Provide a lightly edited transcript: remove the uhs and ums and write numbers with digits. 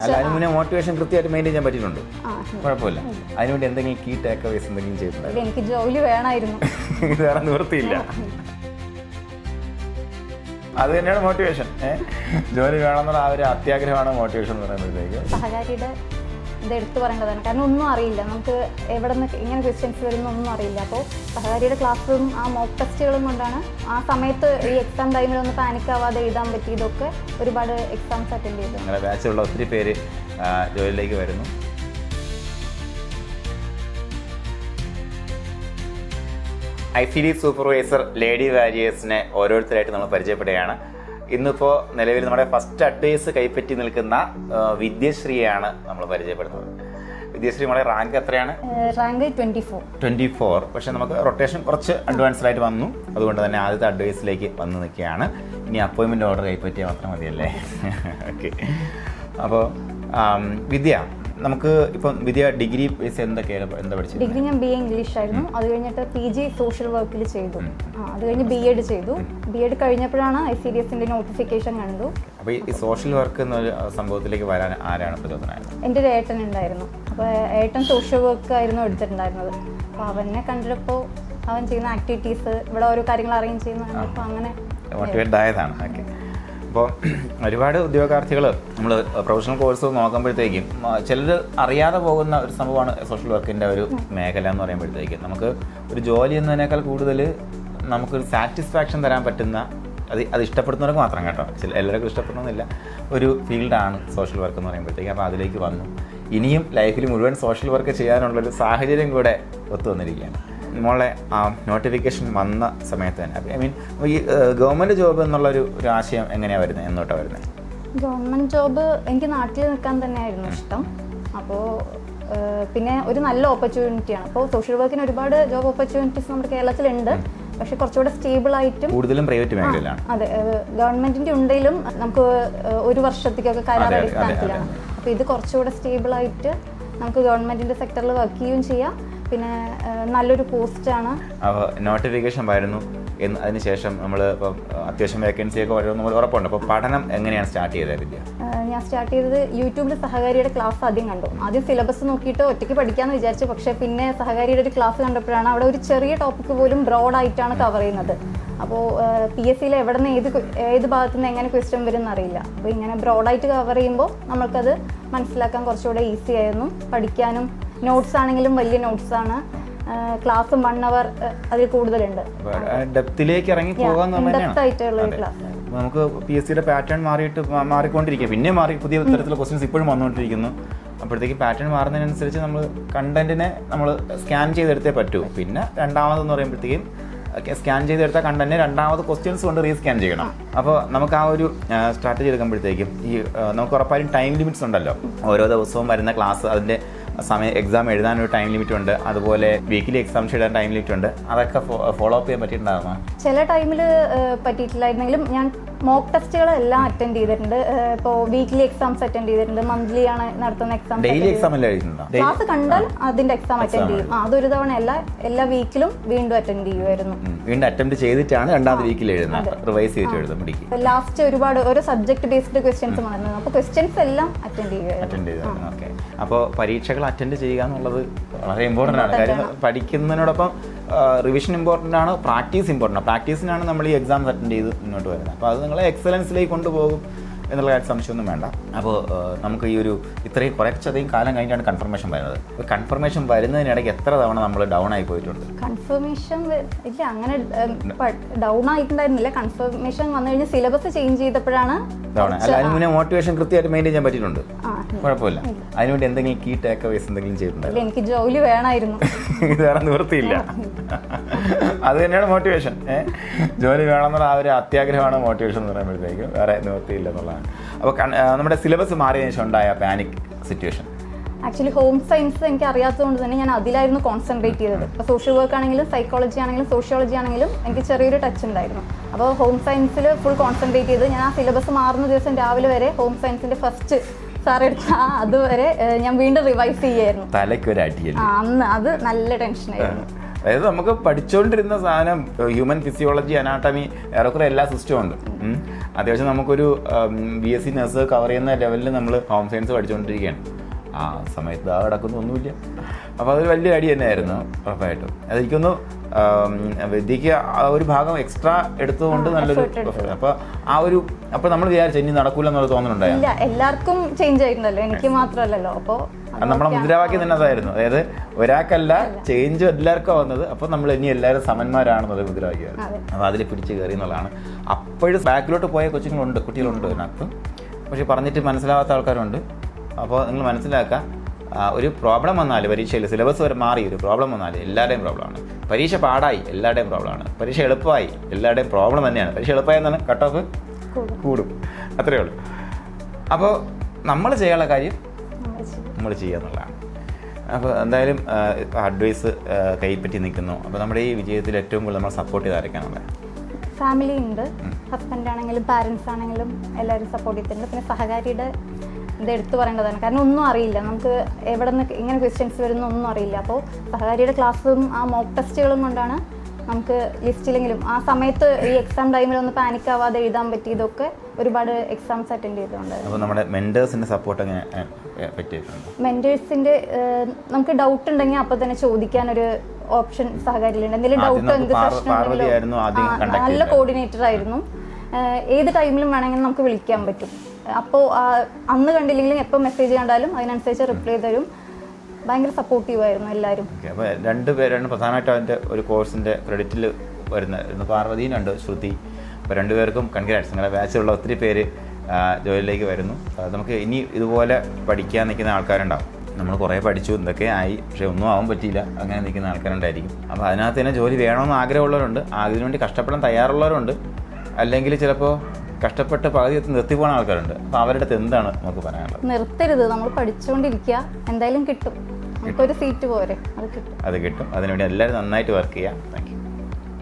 അതിന് മുന്നേ മോട്ടിവേഷൻ കൃത്യമായിട്ട് മെയിൻറ്റെയിൻ ചെയ്യാൻ പറ്റിയിട്ടുണ്ട്. കുഴപ്പമില്ല. അതിനുവേണ്ടി എന്തെങ്കിലും കീ ടേക്ക് അവേസ് എന്തെങ്കിലും ചെയ്തിട്ടുണ്ടായിരുന്നു? എനിക്ക് ജോലി വേണമായിരുന്നു. ഇത് വേറെ നിവൃത്തിയില്ല. അത് തന്നെയാണ് മോട്ടിവേഷൻ. ജോലി വേണമെന്നുള്ള ആ ഒരു അത്യാഗ്രഹമാണ് മോട്ടിവേഷൻ എന്ന് പറയുമ്പോഴത്തേക്ക്. സഹകാരിയുടെ ഇത് എടുത്തു പറയേണ്ടതാണ്. കാരണം ഒന്നും അറിയില്ല, നമുക്ക് എവിടെ നിന്ന് ഇങ്ങനെ ക്വസ്റ്റ്യൻസ് വരുന്നൊന്നും അറിയില്ല. അപ്പോൾ സഹകാരിയുടെ ക്ലാസ്സും ആ മോക്ക് ടെസ്റ്റുകളും കൊണ്ടാണ് ആ സമയത്ത് ഈ എക്സാം ടൈമിലൊന്ന് പാനിക് ആവാതെ എഴുതാൻ പറ്റിയതൊക്കെ. ഒരുപാട് എക്സാംസ് അറ്റൻഡ് ചെയ്തു. അങ്ങനെ ബാച്ചിലുള്ള ഒത്തിരി പേര് ജോലിയിലേക്ക് വരുന്നു. ICD സൂപ്പർവൈസർ ലേഡി വാരിയേഴ്സിനെ ഓരോരുത്തരായിട്ട് നമ്മൾ പരിചയപ്പെടുകയാണ്. ഇന്നിപ്പോൾ നിലവിൽ നമ്മുടെ ഫസ്റ്റ് അഡ്വൈസ് കൈപ്പറ്റി നിൽക്കുന്ന വിദ്യശ്രീയാണ് നമ്മൾ പരിചയപ്പെടുന്നത്. വിദ്യശ്രീ നമ്മുടെ റാങ്ക് എത്രയാണ്? റാങ്ക് 24. പക്ഷെ നമുക്ക് റൊട്ടേഷൻ കുറച്ച് അഡ്വാൻസ്ഡ് ആയിട്ട് വന്നു. അതുകൊണ്ട് തന്നെ ആദ്യത്തെ അഡ്വൈസിലേക്ക് വന്ന് നിൽക്കുകയാണ്. ഇനി അപ്പോയിൻമെൻറ്റ് ഓർഡർ കൈപ്പറ്റിയാൽ മാത്രം മതിയല്ലേ? ഓക്കെ. അപ്പോൾ വിദ്യ, നമുക്ക് ഇപ്പം വിദ്യ ഡിഗ്രി ബേസ് എന്താ പഠിച്ചത്? ഡിഗ്രി ഞാൻ BA ഇംഗ്ലീഷ് ആയിരുന്നു. അത് കഴിഞ്ഞിട്ട് PG സോഷ്യൽ വർക്കിൽ ചെയ്തു. അത് കഴിഞ്ഞ് BEd ചെയ്തു. BEd കഴിഞ്ഞപ്പോഴാണ് ICDSന്റെ നോട്ടിഫിക്കേഷൻ കണ്ടു. അപ്പോൾ ഈ സോഷ്യൽ വർക്ക് എന്നൊരു സംഭവത്തിലേക്ക് വരാൻ ആരാണ് പ്രചോദനമായത്? എൻ്റെ ഒരു ഏട്ടൻ ഉണ്ടായിരുന്നു. അപ്പോൾ ഏട്ടൻ സോഷ്യൽ വർക്ക് ആയിരുന്നു എടുത്തിട്ടുണ്ടായിരുന്നത്. അപ്പോൾ അവനെ കണ്ടപ്പോൾ അവൻ ചെയ്യുന്ന ആക്ടിവിറ്റീസ്, ഇവിടെ ഓരോ കാര്യങ്ങൾ അറേഞ്ച് ചെയ്യുന്ന കണ്ടപ്പോൾ അങ്ങനെ മോട്ടിവേറ്റഡ് ആയതാണ്. ഓക്കെ. അപ്പോൾ ഒരുപാട് ഉദ്യോഗാർത്ഥികൾ നമ്മൾ പ്രൊഫഷണൽ കോഴ്സ് നോക്കുമ്പോഴത്തേക്കും ചിലർ അറിയാതെ പോകുന്ന ഒരു സംഭവമാണ് സോഷ്യൽ വർക്കിൻ്റെ ഒരു മേഖല എന്ന് പറയുമ്പോഴത്തേക്കും. നമുക്ക് ഒരു ജോലി എന്നതിനേക്കാൾ കൂടുതൽ നമുക്കൊരു സാറ്റിസ്ഫാക്ഷൻ തരാൻ പറ്റുന്ന, അത് ഇഷ്ടപ്പെടുന്നവർക്ക് മാത്രം കേട്ടോ, എല്ലാവർക്കും ഇഷ്ടപ്പെടണമെന്നില്ല, ഒരു ഫീൽഡാണ് സോഷ്യൽ വർക്ക് എന്ന് പറയുമ്പോഴത്തേക്കും. അപ്പോൾ അതിലേക്ക് വന്നു. ഇനിയും ലൈഫിൽ മുഴുവൻ സോഷ്യൽ വർക്ക് ചെയ്യാനുള്ളൊരു സാഹചര്യം കൂടെ ഒത്തു വന്നിരിക്കുകയാണ്. നമ്മളെ നോട്ടിഫിക്കേഷൻ വന്ന സമയത്ത് തന്നെ ഐ മീൻ ഈ ഗവൺമെൻറ് ജോബ് എന്നുള്ളൊരു ആശയം എങ്ങനെയാണ് വരുന്നത്, എന്നോട്ടാണ് വരുന്നത്? ഗവൺമെൻറ് ജോബ് എനിക്ക് നാട്ടിൽ നിൽക്കാൻ തന്നെയായിരുന്നു ഇഷ്ടം. അപ്പോൾ പിന്നെ ഒരു നല്ല ഓപ്പർച്യൂണിറ്റിയാണ്. അപ്പോൾ സോഷ്യൽ വർക്കിന് ഒരുപാട് ജോബ് ഓപ്പർച്യൂണിറ്റീസ് നമ്മുടെ കേരളത്തിലുണ്ട്. പക്ഷെ കുറച്ചുകൂടെ സ്റ്റേബിൾ ആയിട്ടും, കൂടുതലും പ്രൈവറ്റ് മേഖലയിലാണ്. അതെ, ഗവൺമെന്റിന്റെ ഉണ്ടെങ്കിലും നമുക്ക് ഒരു വർഷത്തേക്കൊക്കെ കരാർ അടിസ്ഥാനത്തിലാണ്. അപ്പോൾ ഇത് കുറച്ചുകൂടെ സ്റ്റേബിൾ ആയിട്ട് നമുക്ക് ഗവൺമെന്റിന്റെ സെക്ടറിൽ വർക്ക് ചെയ്യുകയും ചെയ്യാം. പിന്നെ നല്ലൊരു പോസ്റ്റാണ്. അപ്പോൾ നോട്ടിഫിക്കേഷൻ വരുന്നു. അതിനുശേഷം നമ്മൾ ഇപ്പം അത്യാവശ്യം വേക്കൻസിയൊക്കെ വരുമെന്ന് നമ്മൾ ഉറപ്പുണ്ട്. അപ്പോൾ പഠനം എങ്ങനെയാണ് സ്റ്റാർട്ട് ചെയ്തത് വിദ്യ? ഞാൻ സ്റ്റാർട്ട് ചെയ്തത് യൂട്യൂബിൽ സഹകാരിയുടെ ക്ലാസ് ആദ്യം കണ്ടു. ആദ്യം സിലബസ് നോക്കിയിട്ട് ഒറ്റയ്ക്ക് പഠിക്കാമെന്ന് വിചാരിച്ചു. പക്ഷേ പിന്നെ സഹകാരിയുടെ ഒരു ക്ലാസ് കണ്ടപ്പോഴാണ് അവിടെ ഒരു ചെറിയ ടോപ്പിക്ക് പോലും ബ്രോഡായിട്ടാണ് കവർ ചെയ്യുന്നത്. അപ്പോൾ PSCയിൽ എവിടെ നിന്ന് ഏത് ഭാഗത്തു നിന്ന് എങ്ങനെ ക്വസ്റ്റ്യൻ വരും എന്നറിയില്ല. അപ്പോൾ ഇങ്ങനെ ബ്രോഡായിട്ട് കവർ ചെയ്യുമ്പോൾ നമ്മൾക്കത് മനസ്സിലാക്കാൻ കുറച്ചുകൂടെ ഈസി ആയിരുന്നു. പഠിക്കാനും നോട്ട്സ് ആണെങ്കിലും വലിയ നോട്ട്സാണ്. ക്ലാസ്സും 1 hour അതിൽ കൂടുതലുണ്ട്. ഡെപ്തിലേക്ക് ഇറങ്ങി പോകാൻ നമുക്ക് PSCയുടെ പാറ്റേൺ മാറിക്കൊണ്ടിരിക്കുക. പിന്നെ പുതിയ തരത്തിലുള്ള ക്വസ്റ്റ്യൻസ് ഇപ്പോഴും വന്നുകൊണ്ടിരിക്കുന്നു. അപ്പോഴത്തേക്ക് പാറ്റേൺ മാറുന്നതിനനുസരിച്ച് നമ്മൾ കണ്ടന്റിനെ നമ്മൾ സ്കാൻ ചെയ്തെടുത്തേ പറ്റൂ. പിന്നെ രണ്ടാമതെന്ന് പറയുമ്പോഴത്തേക്കും സ്കാൻ ചെയ്തെടുത്ത കണ്ടന്റ് രണ്ടാമത് ക്വസ്റ്റ്യൻസ് കൊണ്ട് റീസ്കാൻ ചെയ്യണം. അപ്പോൾ നമുക്ക് ആ ഒരു സ്ട്രാറ്റജി എടുക്കുമ്പോഴത്തേക്കും നമുക്ക് ഉറപ്പായും ടൈം ലിമിറ്റ്സ് ഉണ്ടല്ലോ. ഓരോ ദിവസവും വരുന്ന ക്ലാസ്, അതിൻ്റെ എക്സാം എഴുതാനൊരു ടൈം ലിമിറ്റ് ഉണ്ട്. അതുപോലെ വീക്കിലി എക്സാംസ് എഴുതാൻ ടൈം ലിമിറ്റ് ഉണ്ട്. അതൊക്കെ ഫോളോ അപ്പ് ചെയ്യാൻ പറ്റിയിട്ടുണ്ടാകുമോ? ചില ടൈമിൽ പറ്റിയിട്ടില്ലായിരുന്നെങ്കിലും ഞാൻ മോക്ക് ടെസ്റ്റുകളെല്ലാം അറ്റൻഡ് ചെയ്തിട്ടുണ്ട്. ഇപ്പോൾ വീക്ക്ലി എക്സാംസ് അറ്റൻഡ് ചെയ്തിട്ടുണ്ട്. മന്ത്ലി ആണ് നടത്തുന്ന എക്സാം. ഡെയിലി എക്സാം അല്ലേ എഴുതുന്നുണ്ടോ? ക്ലാസ് കണ്ടാൽ അതിന്റെ എക്സാം അറ്റൻഡ് ചെയ്യും. അതൊരു തവണ എല്ലാ വീക്കിലും വീണ്ടും അറ്റൻഡ് ചെയ്യുമായിരുന്നു. വീണ്ടും അറ്റംപ്റ്റ് ചെയ്തിട്ടാണ് രണ്ടാമത്തെ വീക്കിൽ എഴുതുന്നത്. റിവൈസ് ചെയ്തിട്ട് എഴുതും. ലാസ്റ്റ് ഒരുപാട് ഓരോ സബ്ജക്ട് ബേസ്ഡ് ക്വസ്റ്റ്യൻസ് വന്നിരുന്നു. അപ്പോൾ ക്വസ്റ്റ്യൻസ് എല്ലാം അറ്റൻഡ് ചെയ്യുമായിരുന്നു. ഓക്കെ. അപ്പോൾ പരീക്ഷകൾ അറ്റൻഡ് ചെയ്യുക എന്നുള്ളത് വളരെ ഇമ്പോർട്ടൻ്റ് ആണ്. കാര്യം പഠിക്കുന്നതിനോടൊപ്പം റിവിഷൻ ഇമ്പോർട്ടൻ്റ് ആണ്, പ്രാക്ടീസ് ഇമ്പോർട്ടൻ്റ് ആണ്. പ്രാക്ടീസിനാണ് നമ്മൾ ഈ എക്സാംസ് അറ്റൻഡ് ചെയ്ത് മുന്നോട്ട് വരുന്നത്. അപ്പോൾ അത് നിങ്ങളെ എക്സലൻസിലേക്ക് കൊണ്ടുപോകും എന്നുള്ള കാര്യം സംശയമൊന്നും വേണ്ട. അപ്പോൾ നമുക്ക് ഈ ഒരു ഇത്രയും കുറച്ചധികം കാലം കഴിഞ്ഞാണ് കൺഫർമേഷൻ വരുന്നത്. അപ്പോൾ കൺഫർമേഷൻ വരുന്നതിനിടയ്ക്ക് എത്ര തവണ നമ്മൾ ഡൗൺ ആയി പോയിട്ടുണ്ട്? കൺഫർമേഷൻ ഇല്ല, അങ്ങനെ ഡൗൺ ആയിട്ടുണ്ടായിരുന്നില്ല. കൺഫർമേഷൻ വന്നു കഴിഞ്ഞാൽ സിലബസ് ചേഞ്ച് ചെയ്തപ്പോഴാണ് ഡൗൺ. അല്ല, അതിന് മുന്നേ മോട്ടിവേഷൻ കൃത്യമായിട്ട് മെയിൻറ്റെയിൻ ചെയ്യാൻ പറ്റിയിട്ടുണ്ട്. കുഴപ്പമില്ല. അതിനുവേണ്ടി എന്തെങ്കിലും കീ ടേക്ക് അവേസ് എന്തെങ്കിലും ചെയ്തിട്ടുണ്ടല്ലോ? എനിക്ക് ജോലി വേണമായിരുന്നു. ഇത് വേറെ നിവൃത്തിയില്ല. അത് തന്നെയാണ് മോട്ടിവേഷൻ. ജോലി വേണമെന്നുള്ള ആ ഒരു അത്യാഗ്രഹമാണ് മോട്ടിവേഷൻ എന്ന് പറയുമ്പോഴത്തേക്കും. വേറെ നിവൃത്തിയില്ല എന്നുള്ളതാണ്. അപ്പോൾ നമ്മുടെ സിലബസ് മാറിയതിനു ശേഷം ഉണ്ടായ panic situation? Actually home science എനിക്ക് അറിയാത്തതുകൊണ്ട് തന്നെ ഞാൻ അതിലായിരുന്നു കോൺസെൻട്രേറ്റ് ചെയ്തത്. ഇപ്പോൾ സോഷ്യൽ വർക്ക് ആണെങ്കിലും സൈക്കോളജി ആണെങ്കിലും സോഷ്യോളജി ആണെങ്കിലും എനിക്ക് ചെറിയൊരു ടച്ച് ഉണ്ടായിരുന്നു. അപ്പോൾ ഹോം സയൻസിൽ ഫുൾ കോൺസെൻട്രേറ്റ് ചെയ്ത് ഞാൻ ആ സിലബസ് മാറുന്ന ദിവസം രാവിലെ വരെ ഹോം സയൻസിൻ്റെ ഫസ്റ്റ് സാർ എടുത്ത അതുവരെ ഞാൻ വീണ്ടും റിവൈസ് ചെയ്യായിരുന്നു. തലയ്ക്കൊരു അടിയല്ലേ അന്ന്? അത് നല്ല ടെൻഷനായിരുന്നു. അതായത് നമുക്ക് പഠിച്ചുകൊണ്ടിരുന്ന സാധനം ഹ്യൂമൻ ഫിസിയോളജി, അനാട്ടമി, ഏറെക്കുറെ എല്ലാ സിസ്റ്റവും ഉണ്ട്. അത്യാവശ്യം നമുക്കൊരു BSc നഴ്സ് കവർ ചെയ്യുന്ന ലെവലിൽ നമ്മൾ ഹോം സയൻസ് പഠിച്ചുകൊണ്ടിരിക്കുകയാണ്. ആ സമയത്ത് കിടക്കുന്നൊന്നുമില്ല. അപ്പോൾ അതൊരു വലിയ അടി തന്നെയായിരുന്നു ഉറപ്പായിട്ടും. അതെനിക്കൊന്ന് വിദ്യക്ക് ആ ഒരു ഭാഗം എക്സ്ട്രാ എടുത്തതുകൊണ്ട് നല്ലൊരു അപ്പോൾ നമ്മൾ വിചാരിച്ചു ഇനി നടക്കൂല എന്നുള്ള തോന്നലുണ്ടായിരുന്നു. എല്ലാവർക്കും ചേഞ്ച് ആയിട്ടുണ്ടല്ലോ, എനിക്ക് മാത്രമല്ലല്ലോ. അപ്പോൾ നമ്മളെ മുദ്രാവാക്യം തന്നെ അതായിരുന്നു. അതായത് ഒരാൾക്കല്ല, ചേഞ്ച് എല്ലാവർക്കും വന്നത്. അപ്പോൾ നമ്മൾ ഇനി എല്ലാവരും സമന്മാരാണെന്നുള്ള മുദ്രാവാക്യമായിരുന്നു. അപ്പോൾ അതിൽ പിടിച്ച് കയറി എന്നുള്ളതാണ്. അപ്പോഴും ബാക്കിലോട്ട് പോയ കുട്ടികളുണ്ട് അതിനകത്ത്. പക്ഷെ പറഞ്ഞിട്ട് മനസ്സിലാവാത്ത ആൾക്കാരുണ്ട്. അപ്പോൾ നിങ്ങൾ മനസ്സിലാക്കുക, ഒരു പ്രോബ്ലം വന്നാൽ പരീക്ഷയിൽ സിലബസ് വരെ മാറി ഒരു പ്രോബ്ലം വന്നാൽ എല്ലാവരുടെയും പ്രോബ്ലമാണ്. പരീക്ഷ പാടായി എല്ലാവരുടെയും പ്രോബ്ലമാണ്. പരീക്ഷ എളുപ്പമായി എല്ലാവരുടെയും പ്രോബ്ലം തന്നെയാണ്. പരീക്ഷ എളുപ്പമായി എന്നാണ് കട്ട് ഓഫ് കൂടും, അത്രയേ ഉള്ളൂ. അപ്പോൾ നമ്മൾ ചെയ്യാനുള്ള കാര്യം നമ്മൾ ചെയ്യുക എന്നുള്ളതാണ്. അപ്പോൾ എന്തായാലും അഡ്വൈസ് കൈപ്പറ്റി നിൽക്കുന്നു. അപ്പോൾ നമ്മുടെ ഈ വിജയത്തിൽ ഏറ്റവും കൂടുതൽ നമ്മൾ സപ്പോർട്ട് ചെയ്തായിരിക്കാനുള്ള ഫാമിലി ഉണ്ട്. ഹസ്ബൻഡ് ആണെങ്കിലും പാരൻസ് ആണെങ്കിലും എല്ലാവരും സപ്പോർട്ട് ചെയ്തിട്ടുണ്ട്. പിന്നെ സഹകാരിയുടെ ഇത് എടുത്തു പറയേണ്ടതാണ്. കാരണം ഒന്നും അറിയില്ല, നമുക്ക് എവിടെ നിന്ന് ഇങ്ങനെ ക്വസ്റ്റ്യൻസ് വരുന്ന ഒന്നും അറിയില്ല. അപ്പോൾ സഹകാരിയുടെ ക്ലാസ്സും ആ മോക്ക് ടെസ്റ്റുകളും കൊണ്ടാണ് നമുക്ക് ലിസ്റ്റിലെങ്കിലും ആ സമയത്ത് ഈ എക്സാം ടൈമിലൊന്ന് പാനിക് ആവാതെ എഴുതാൻ പറ്റിയതൊക്കെ. ഒരുപാട് എക്സാംസ് അറ്റൻഡ് ചെയ്തിട്ടുണ്ട്. അപ്പോൾ നമ്മുടെ മെൻറ്റേഴ്സിൻ്റെ സപ്പോർട്ട് എങ്ങനെ പറ്റിയിട്ടുണ്ട്? മെൻറ്റേഴ്സിൻ്റെ നമുക്ക് ഡൗട്ട് ഉണ്ടെങ്കിൽ അപ്പോൾ തന്നെ ചോദിക്കാനൊരു ഓപ്ഷൻ സഹകാരിയിലുണ്ട്. എന്തെങ്കിലും ഡൗട്ട് എന്ത് പ്രശ്നം ഉണ്ടെങ്കിലും നല്ല കോർഡിനേറ്റർ ആയിരുന്നു. ഏത് ടൈമിലും വേണമെങ്കിൽ നമുക്ക് വിളിക്കാൻ പറ്റും. അപ്പോൾ അന്ന് കണ്ടില്ലെങ്കിലും എപ്പോൾ മെസ്സേജ് കണ്ടാലും അതിനനുസരിച്ച് റിപ്ലൈ തരും. ഭയങ്കര സപ്പോർട്ടീവ് ആയിരുന്നു എല്ലാവരും. അപ്പോൾ രണ്ടുപേരാണ് പ്രധാനമായിട്ടും അതിൻ്റെ ഒരു കോഴ്സിൻ്റെ ക്രെഡിറ്റിൽ വരുന്ന പാർവതിയുണ്ട്, ശ്രുതി. അപ്പോൾ രണ്ടുപേർക്കും കൺഗ്രാറ്റ്സ്. നിങ്ങളുടെ ബാച്ചിലുള്ള ഒത്തിരി പേര് ജോലിയിലേക്ക് വരുന്നു. നമുക്ക് ഇനി ഇതുപോലെ പഠിക്കാൻ നിൽക്കുന്ന ആൾക്കാരുണ്ടാവും. നമ്മൾ കുറേ പഠിച്ചു, എന്തൊക്കെ ആയി, പക്ഷേ ഒന്നും ആവാൻ പറ്റിയില്ല, അങ്ങനെ നിൽക്കുന്ന ആൾക്കാരുണ്ടായിരിക്കും. അപ്പോൾ അതിനകത്ത് തന്നെ ജോലി വേണമെന്ന് ആഗ്രഹമുള്ളവരുണ്ട്, അതിനുവേണ്ടി കഷ്ടപ്പെടാൻ തയ്യാറുള്ളവരുണ്ട്, അല്ലെങ്കിൽ ചിലപ്പോൾ കഷ്ടപ്പെട്ട് പകുതി നിർത്തിപ്പോകുന്ന ആൾക്കാരുണ്ട്. അപ്പോൾ അവരുടെ അടുത്ത് എന്താണ് നമുക്ക് പറയാനുള്ളത്? നിർത്തരുത്, നമ്മൾ പഠിച്ചുകൊണ്ടിരിക്കുക, എന്തായാലും കിട്ടും. നമുക്കൊരു സീറ്റ് പോരെ, അത് കിട്ടും. അതിനുവേണ്ടി എല്ലാവരും നന്നായിട്ട് വർക്ക് ചെയ്യാം. Thank you.